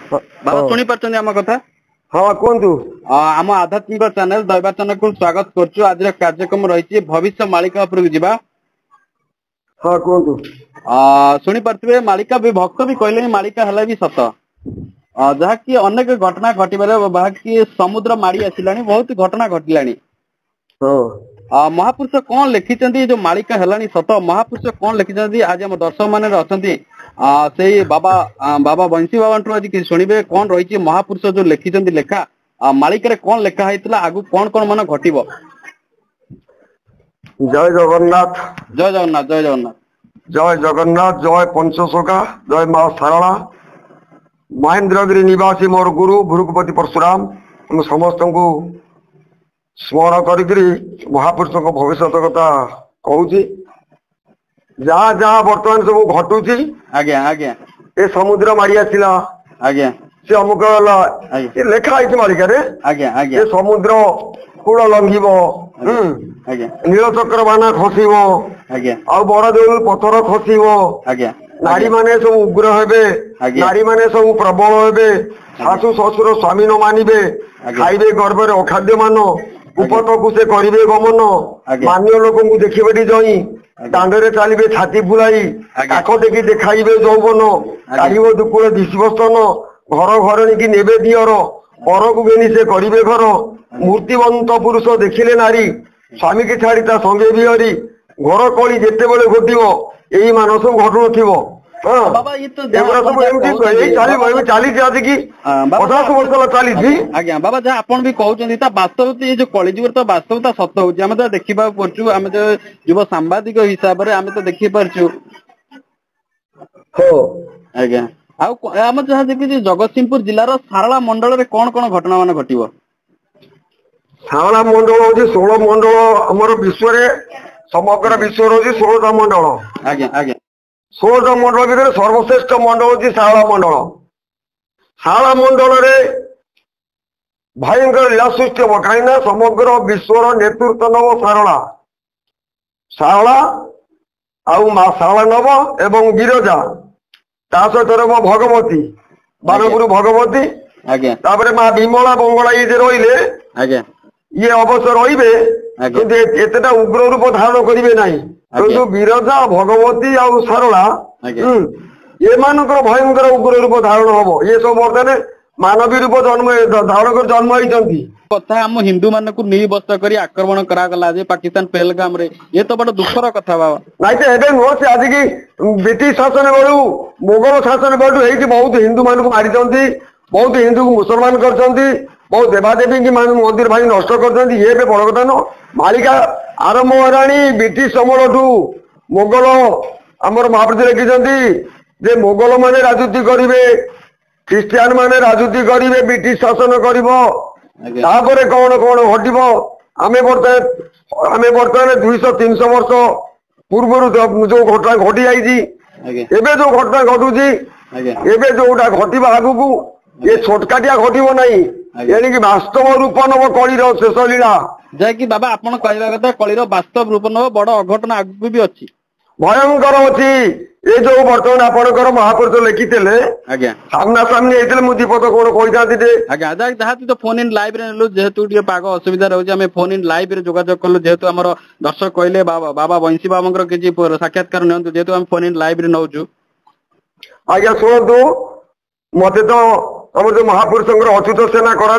बाबा शुणी पार्छन आम कथा हाँ कहतु आम आध्यात्मिक चैनल दैवाचन को स्वागत करछु। आज कार्यक्रम रही भविष्य मालिका उपरକୁ ଯିବା। हाँ कहतु शुणी पार्थिबे मालिका भी भक्त भी कहले मालिका हला भी सत जहाँकि अनेक घटना घटबार बाकी समुद्र माड़ी आसिलानी बहुत घटना घटिलानी। महापुरुष कौन लिखिं जो मालिका है सत महापुरुष कौन लिखिं आज आम दर्शक मान अच्छा से बाबा बाबा बंशी बाबा आज कि शुणे कौन रही महापुरुष जो लिखिं लेखा मालिका कौन लेखा होता आगु कौन कौन मान घट। जय जगन्नाथ जय जगन्नाथ जय जगन्नाथ जय जगन्नाथ जय पंचसखा जय माँ सारला महेंद्रगिरी निवासी मोर गुरु भृगुपति परशुराम समस्त को स्मरण करी महापुरुष भविष्य कथा कहूँ जहाँ जहाँ बर्तमान सब घटुची आज्ञा आज्ञा ए समुद्र मारी आसला आज्ञा से अमुक लेखा है मालिका आज्ञा आज्ञा समुद्र कूल लंघिब नीलचक्र बाना खसब आ बड़ देउल पथर खसब नारी माने सब उग्र हेबे नारी माने सब प्रबल हेबे शाशु शशुर स्वामी न मानिबे खाइबे गर्भर अखाद्य मान उपत को से करिबे गमन मान्य लोक को देखिबे जई दांडरे चलिबे छाती फुलाई काख देखि देखाइबे जौवन काढ़िब दुकुल दिशिब स्तन घर घर की नेबे दियर पर को बेनी से करिबे घर मूर्तिवंत पुरुष देखिले नारी स्वामी की छाड़ी ता संगे बिहरी घर कली जेते बेले घटिब यही मान सब घटु नथिबो। बाबा ये तो आज्ञा बाबा जहाँ आपण भी कहते वास्तव ये जो कलिजुग तो वास्तवता सत हो देखा पड़ू आम जो युव सांबादिक हिसाब से आम तो देखी पार्छु आज्ञा आम जहाँ देखिए जगतसिंहपुर जिलार सारला मंडल में कौन कौन घटना मान घट। सारला मंडल हूँ 16 मंडल आमर विश्व समग्र विश्व हूँ 16टा मंडल आज्ञा आज्ञा 16टा मंडल भितर सर्वश्रेष्ठ मंडल हूँ सारला मंडल। सारला मंडल भयंकर लीला सृष्टि हम कहीं समग्र विश्वर नेतृत्व नव सारला सारला आउ माँ सारला नव एवं गिरजा ता सहित रह भगवती बाणगुरु भगवती तापर माँ विमला बंगला ये रही ये अवश्य रे एतटा उग्र रूप धारण करेंगे ना किंतु बिरजा भगवती आउ सारला ये भयंकर उग्र रूप धारण हम ये सब बर्तमान मानवीय रूप जन्म धारण कर जन्म होती कथा आम हिंदू मान को निर्वस्त कर आक्रमण करागला पाकिस्तान पहलगाम रे ये तो बड़ा दुखर कथा बाबा नाई तो नुह से आज की ब्रिटिश शासन बेलू मोगल शासन बेलू बहुत हिंदू मान को मारी बहुत हिंदू को मुसलमान कर बहुत देवादेवी की मंदिर भाई नष्ट कर ये बड़ कथा न मालिका आरंभ होलानी ब्रिटिश समल ठू मोगल आमर महाप्रभु लिखिं मोगल माने राजनीति करेंगे ख्रीस्टियान माने राजनीति करेंगे ब्रिटिश शासन कर कौन कौन घटब आमे बर्तमान 200-300 वर्ष पूर्व जो घटना घटी जाइए जो घटना घटुची एबे जोटा घटवा आगू ये छोटकाटिया घटब नहीं एणिकी वास्तव रूप नव कलिर शेष लीला जैकि बाबा आपण कहवा कथा कलिर वास्तव रूप नव बड़ अघटना आगू भी अच्छी भयंकर अच्छी ये जो बर्तमान आपणकर महापुरुष लिखिते सामना सामने होते मुझे दीपक कौन कही जहाँ तो फोन इन लाइव जेहेतु पाग असुविधा रही है फोन इन लाइव जोगाजोग कलु जेहेतु आम दर्शक कहले बाबा बंशी बाबा किसी साक्षात्कार नियंतु जेहेतु आम फोन इन लाइव नौचु आज्ञा शुणु मत तो आम जो महापुरुष अच्युत सेना कर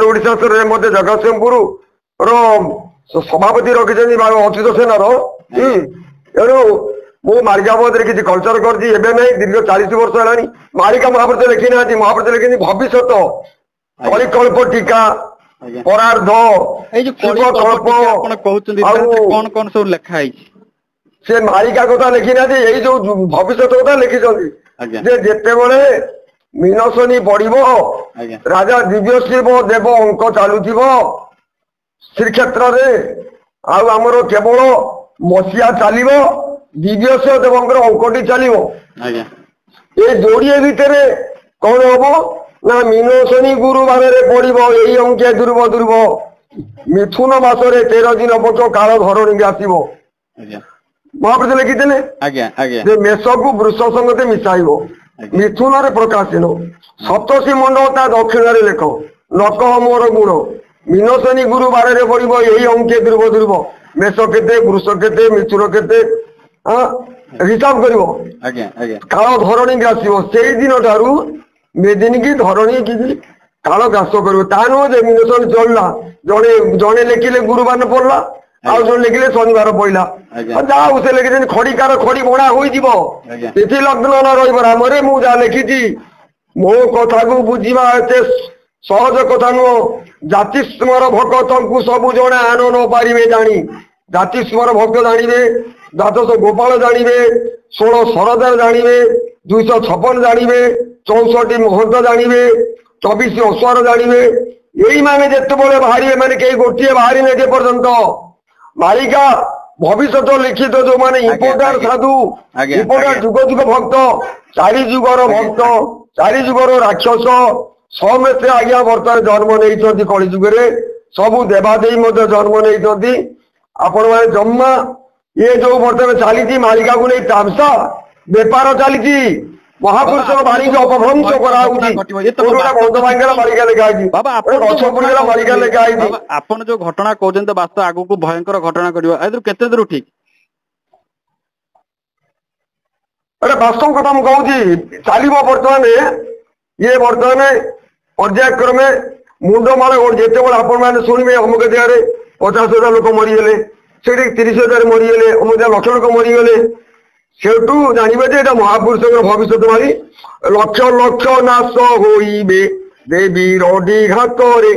ओडिशा मत जगतसिंहपुर सभापति रखिं अच्युत सेनार तेणु मु मालिका बाबद किसी कल्चर कर दीर्घ 40 वर्ष है मालिका महापुरुष लिखी ना महापुरुष लिखी भविष्य कलिकल्प टीका परार्ध कौन कौन सब लिखा से मालिका कथा लिखी ना यही जो भविष्य कथा लिखिं जेते बड़े मीनशनी पड़ो राजा दिव्य शिव देव अंक चलुव श्रीक्षेत्र आमर केवल मसीहा चलो दिव्य शिव देवंकर अंकटी चलो ये जोड़े भितर कौन हम ना मीनशनी गुरुवार पड़ो यही अंकिया ध्रुव ध्रुव मिथुन मासरे 13 दिन पक्ष काल धरणी आसब महाप्रभु लिखिते मेष को वृष संगते मिसाइब ମିଥୁନରେ ପ୍ରକାଶିନ ସପ୍ତର୍ଷି ମଣ୍ଡଳ ତା ଦକ୍ଷିଣରେ ଲେଖ ନକ ମୋର ଗୁଣ ମିନଶନି ଗୁରୁବାରରେ ପଡିବ ଏହି ଅଙ୍କେ ଧ୍ରୁବ ଧ୍ରୁବ ମେଷ କେତେ ବୃଷ କେତେ ମିଥୁନ କେତେ ହିସାବ କରିବ କାଳ ଧରଣୀକି ଆସିବ ସେଇଦିନ ଠାରୁ ମେଦିନୀ ଧରଣୀ କି କାଳ ଗ୍ରାସ କରିବ ତା ନୁହଁ ଯେ ମିନଶନି ଚଳିଲା ଜଣେ ଜଣେ ଲେଖିଲେ ଗୁରୁବାର ପଡିଲା ଆଉ ଜଣେ ଲେଖିଲେ ଶନିବାର ପଡିଲା ଯାହା ହଉ ସେ ଲେଖିଛନ୍ତି ଖଡିକାର ଖଡି ବଣା ହୋଇଯିବ ତିଥି ଲଗ୍ନ ନ ରହିବ ରାମରେ ମୁଁ ଯାହା ଲେଖିଛି ମୋ କଥାକୁ ବୁଝିବା ଏତେ ସହଜ କଥା ନୁହଁ ଜାତି ସ୍ମର ଭକ୍ତଙ୍କୁ ସବୁ ଜଣେ ଆନ ନ ପାରିବେ ଜାଣି ଜାତି ସ୍ମର ଭକ୍ତ ଜାଣିବେ ଦ୍ୱାଦଶ ଗୋପାଳ ଜାଣିବେ 16 ସରଦାର ଜାଣିବେ 256 ଜାଣିବେ 64 ମହନ୍ତ ଜାଣିବେ 24 ଅଶ୍ୱାର ଜାଣିବେ ଏଇମାନେ ଯେତେବେଳେ ବାହାରିବେ ମାନେ କେହି ଗୋଟିଏ ବାହାରିନେ ଯେ ପର୍ଯ୍ୟନ୍ତ ମାଳିକା ଭବିଷ୍ୟତ ଲିଖିତ ଯୋଉମାନେ ଇମ୍ପୋର୍ଟାର ସାଧୁ ଇମ୍ପୋର୍ଟାର ଯୁଗ ଯୁଗ ଭକ୍ତ 4 ଯୁଗର ଭକ୍ତ 4 ଯୁଗର ରାକ୍ଷସ ସମସ୍ତେ ଆଜ୍ଞା ବର୍ତ୍ତମାନ ଜନ୍ମ ନେଇଛନ୍ତି କଳି ଯୁଗରେ ସବୁ ଦେବାଦେବୀ ମଧ୍ୟ ଜନ୍ମ ନେଇଛନ୍ତି ଆପଣମାନେ ଜମା ଇଏ ଯୋଉ ବର୍ତ୍ତମାନ ଚାଲିଛି ମାଳିକାକୁ ନେଇ ତାମସା ବେପାର ଚାଲିଛି ମହାପୁରୁଷଙ୍କ ବାଣୀକୁ ଅପଭ୍ରଂଶ କରାହଉଛି ମାଳିକା ଲେଖା ହେଇଛି ଗଛ ପୁଡ଼ିଗଲା ମାଳିକା ଲେଖା ହେଇଛି ଆପଣ ଯୋଉ ଘଟଣା କହୁଛନ୍ତି ବାସ୍ତବ ଆଗକୁ ଭୟଙ୍କର ଘଟଣା କରିବ ଏଥିରୁ କେତେ ଦୂର ଠିକ ବାସ୍ତବ କଥା ମୁଁ କହୁଛି ଚାଲିବ ବର୍ତ୍ତମାନ ଇଏ ବର୍ତ୍ତମାନ ପର୍ଯ୍ୟାୟକ୍ରମେ ମୁଣ୍ଡମାଳ ଯେତେବେଳେ ଆପଣମାନେ ଶୁଣିବେ ଅମୁକ ଜାଗାରେ 50,000 ଲୋକ ମରିଗଲେ ସେଠି 30,000 ମରିଗଲେ ଅମୁକ ଲକ୍ଷ ଲୋକ ମରିଗଲେ ସେଠୁ ଜାଣିବେ ଯେ ଏଇଟା ମହାପୁରୁଷଙ୍କର ଭବିଷ୍ୟତବାଣୀ ଲକ୍ଷ ଲକ୍ଷ ନାଶ ହୋଇବେ ଦେବୀ ରଡି ଘାତରେ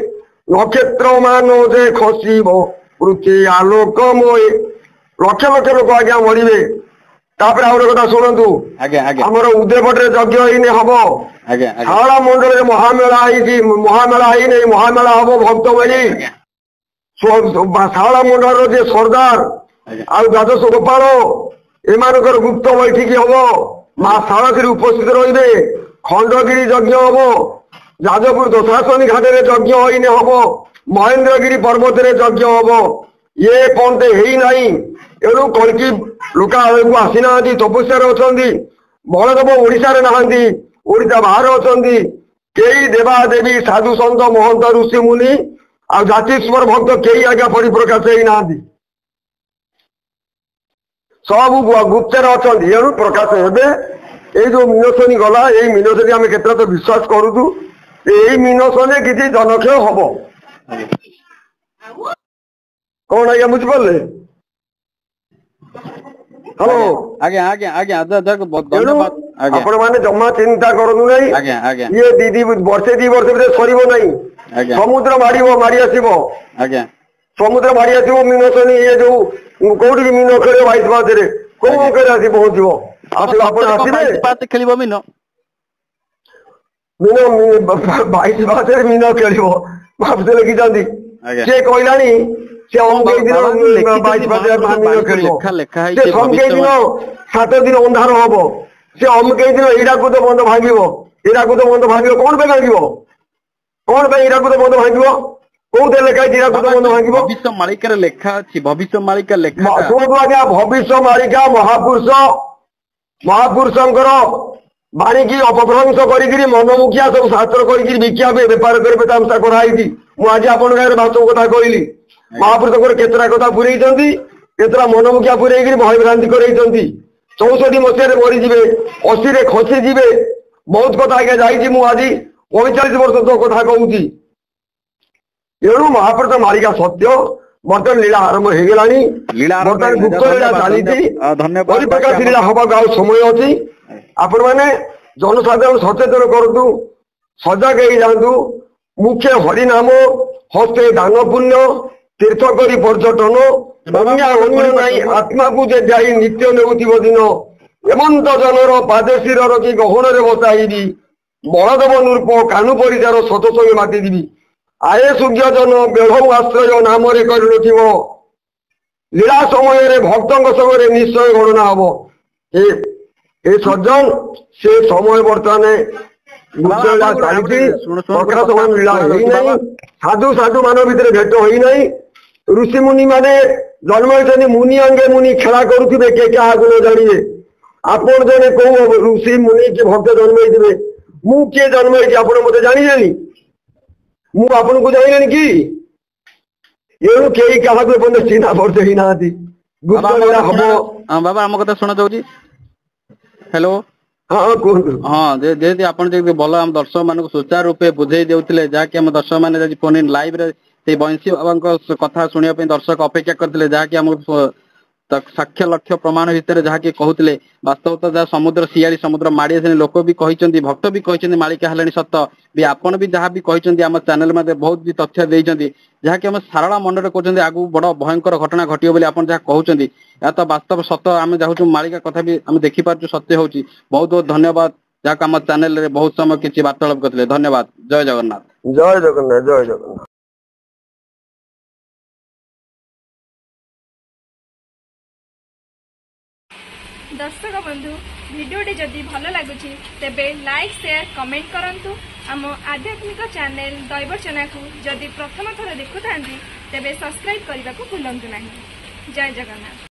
ନକ୍ଷତ୍ର ମାନ ଯେ ଖସିବ ପୃଥ୍ୱୀ ଆଲୋକମୟ ଲକ୍ଷ ଲକ୍ଷ ଲୋକ ଆଜ୍ଞା ମରିବେ ତାପରେ ଆଉ ଗୋଟେ କଥା ଶୁଣନ୍ତୁ ଆମର ଉଦୟପଟରେ ଯଜ୍ଞ ହେଇନି ହବ ଶାରଳା ମଣ୍ଡଳରେ ମହାମେଳା ହେଇଛି ମହାମେଳା ହେଇନି ମହାମେଳା ହବ ଭକ୍ତ ଭଳି ଶାରଳା ମଣ୍ଡଳର ଯେ ସରଦାର ଆଉ ଦ୍ୱାଦଶ ଗୋପାଳ ଏମାନଙ୍କର ଗୁପ୍ତ ବୈଠକ ହବ ମା ଶାଳଶ୍ରୀ ଉପସ୍ଥିତ ରହିବେ ଖଣ୍ଡଗିରି ଯଜ୍ଞ ହବ ଯାଜପୁର ଦଶାଶନି ଘାଟରେ ଯଜ୍ଞ ହେଇନି ହବ ମହେନ୍ଦ୍ରଗିରି ପର୍ବତରେ ଯଜ୍ଞ ହବ ଇଏ ପନ୍ତେ ହେଇନାହିଁ ଏଣୁ କଳ୍କି ଲୋକ ଆସିନାହାନ୍ତି ତପସ୍ୟାରେ ଅଛନ୍ତି ବଳଦେବ ଓଡିଶାରେ ନାହାନ୍ତି ଓଡିଶା ବାହାରେ ଅଛନ୍ତି କେହି ଦେବାଦେବୀ ସାଧୁ ସନ୍ଥ ମହନ୍ତ ଋଷି ମୁନି ଆଉ ଜାତିସ୍ମର ଭକ୍ତ କେହି ଆଜ୍ଞା ପରିପ୍ରକାଶ ହେଇନାହାନ୍ତି ସବୁ ଗୁପ୍ତରେ ଅଛନ୍ତି ଏଣୁ ପ୍ରକାଶ ହେବେ ଏଇ ଯୋଉ ମିନଶନି ଗଲା ଏଇ ମିନଶନି ଆମେ କେତେ ତ ବିଶ୍ୱାସ କରୁଛୁ ଏଇ ମିନଶନି କିଛି ଜନକ୍ଷୟ ହବ କଣ ଆଜ୍ଞା ବୁଝିପାରିଲେ ହ୍ୟାଲୋ ଆପଣ ମାନେ ଜମା ଚିନ୍ତା କରନ୍ତୁ ନାହିଁ ଇଏ ବର୍ଷେ 2 ବର୍ଷ ଭିତରେ ସରିବ ନାହିଁ ସମୁଦ୍ର ମାଡି ଆସିବ ସମୁଦ୍ର ମାଡି ଆସିବ ମିନଶନି ଇଏ ଯୋଉ କୋଉଠିକି ମିନ ଖେଳିବ 22 ପାହାଚରେ କୋଉ ଅଙ୍କରେ ଆସି ପହଞ୍ଚିବ ଆସିବ ଆପଣ ଆସିବେ ଖେଳିବ ମିନ 22 ପାହାଚରେ ମିନ ଖେଳିବ ଭାବୁଥିଲେ ଲେଖିଛନ୍ତି ସିଏ କହିଲାଣି ସେ ଅମକେଇ ଦିନ 22 ପାହାଚରେ ମିନ ଖେଳିବ ସେ ସମକେଇ ଦିନ 7 ଦିନ ଅନ୍ଧାର ହବ ସେ ଅମକେଇ ଦିନ ହୀରାକୁଦ ବନ୍ଧ ଭାଙ୍ଗିବ ହୀରାକୁଦ ବନ୍ଧ ଭାଙ୍ଗିବ କଣ ପାଇଁ ଭାଙ୍ଗିବ କଣ ପାଇଁ ହୀରାକୁଦ ବନ୍ଧ ଭାଙ୍ଗିବ କୋଉଥିରେ ଲେଖା ହେଇଛି ହୀରାକୁଦ ବନ୍ଧ ଭାଙ୍ଗିବ ଭବିଷ୍ୟ ମାଳିକାରେ ଲେଖା ଅଛି ଭବିଷ୍ୟ ମାଳିକା ଲେଖା ଶୁଣନ୍ତୁ ଆଜ୍ଞା ଭବିଷ୍ୟ ମାଳିକା ମହାପୁରୁଷଙ୍କର ବାଣୀକି ଅପଭ୍ରଂଶ କରିକିରି ମନମୁଖିଆ ସବୁ ଶାସ୍ତ୍ର କରିକିରି ବିକିବା ପାଇଁ ବେପାର କରିବେ ତାମସା କରାହେଇଛି ମୁଁ ଆଜି ଆପଣଙ୍କ ଆଗରେ ବାସ୍ତବ କଥା କହିଲି ମହାପୁରୁଷଙ୍କର କେତେଟା କଥା ପୁରେଇଛନ୍ତି କେତେଟା ମନମୁଖିଆ ପୁରେଇକିରି ଭୟଭ୍ରାନ୍ତି କରେଇଛନ୍ତି 64 ମସିହାରେ ମରିଯିବେ 80ରେ ଖସିଯିବେ ବହୁତ କଥା ଆଜ୍ଞା ଯାଇଛି ମୁଁ ଆଜି 45 ବର୍ଷ ତ କଥା କହୁଛି ଏଣୁ ମହାପୁରୁଷ ମାଳିକା ସତ୍ୟ ବର୍ତ୍ତମାନ ଲୀଳା ଆରମ୍ଭ ହେଇଗଲାଣି ବର୍ତ୍ତମାନ ଗୁପ୍ତ ଲୀଳା ଚାଲିଛି ପରିପ୍ରକାଶ ଲୀଳା ହବାକୁ ଆଉ ସମୟ ଅଛି ଆପଣମାନେ ଜନସାଧାରଣ ସଚେତନ କରନ୍ତୁ ସଜାଗ ହେଇଯାଆନ୍ତୁ ମୁଖ୍ୟ ହରିନାମ ହସ୍ତେ ଦାନ ପୁଣ୍ୟ ତୀର୍ଥ କରି ପର୍ଯ୍ୟଟନ ଅନ୍ୟ ନାହିଁ ଆତ୍ମାକୁ ଯେ ଯାଇ ନିତ୍ୟ ନେଉଥିବ ଦିନ ଏମନ୍ତ ଜନର ପାଦେଶୀର ରଖି ଗହଣରେ ବସାଇବି ବଳଦେବ ନୃପ କାନୁ ପରିଚାର ସତସଙ୍ଗେ ମାତିଯିବି ଆଏ ସୂର୍ଯ୍ୟ ଜନ ବେଢ଼ ଆଶ୍ରୟ ନାମରେ କରିନଥିବ ଲୀଳା ସମୟରେ ଭକ୍ତଙ୍କ ସମୟରେ ନିଶ୍ଚୟ ଗଣନା ହବ ଏ ସଜ୍ଜନ ସେ ସମୟ ବର୍ତ୍ତମାନ ଚାଲିଛି ପ୍ରକାଶ ସମୟ ଲୀଳା ହେଇନାହିଁ ସାଧୁ ସାଧୁ ମାନଙ୍କ ଭିତରେ ଭେଟ ହୋଇନାହିଁ ଋଷି ମୁନି ମାନେ ଜନ୍ମ ହେଇଛନ୍ତି ମୁନି ଅଙ୍ଗେ ମୁନି ଖେଳା କରୁଥିବେ କେ କାହାକୁ ନ ଜାଣିବେ आपण जने को ऋषि मुनि के भक्त जन्म होइथिबे मु के जन्म होइछि आपण मते जानिलेनी मु आपण को जानिलेनी कि एनु केही काहाको बंद चिन्हा पड़ते ही नाथी बाबा आम कथा शुणा जाऊँ हेलो हाँ कहतु हाँ जेहेतु आपण भल आम दर्शक मान सुचारू रूपे बुझे देउथिले जहाँकि आम दर्शक मैंने फोन इन लाइव रे बंशी बाबा कथा शुणा दर्शक अपेक्षा करते जहाँकि आम साक्ष्य लक्ष्य प्रमाण भितर जहाँकि कहते वास्तवता जहाँ समुद्र सियाड़ी समुद्र माड़ी आसे लोक भी कहते भक्त भी कहते मालिका हेलानी सत भी आपण भी जहाँ भी कहते आम चैनल में बहुत भी तथ्य देते जहाँकि आम सारा मन में कहते आगु बड़ भयंकर घटना घटियो बोली आप जहाँ कहते या तो वास्तव सत आम जाऊँ मालिका कथा भी आम देखिपार सत्य हूँ बहुत बहुत धन्यवाद जहाँ आम चैनल रे बहुत समय किसी वार्तालाप करते धन्यवाद जय जगन्नाथ जय जगन्नाथ जय जगन्नाथ। दर्शक बंधु भिडियोटी जदि भल लगुच तेबे लाइक शेयर कमेंट करंतु आम आध्यात्मिक चैनल दैवचना को जदि प्रथम थर देखुता तेबे सब्सक्राइब करने को भूलंतु नहीं। जय जगन्नाथ।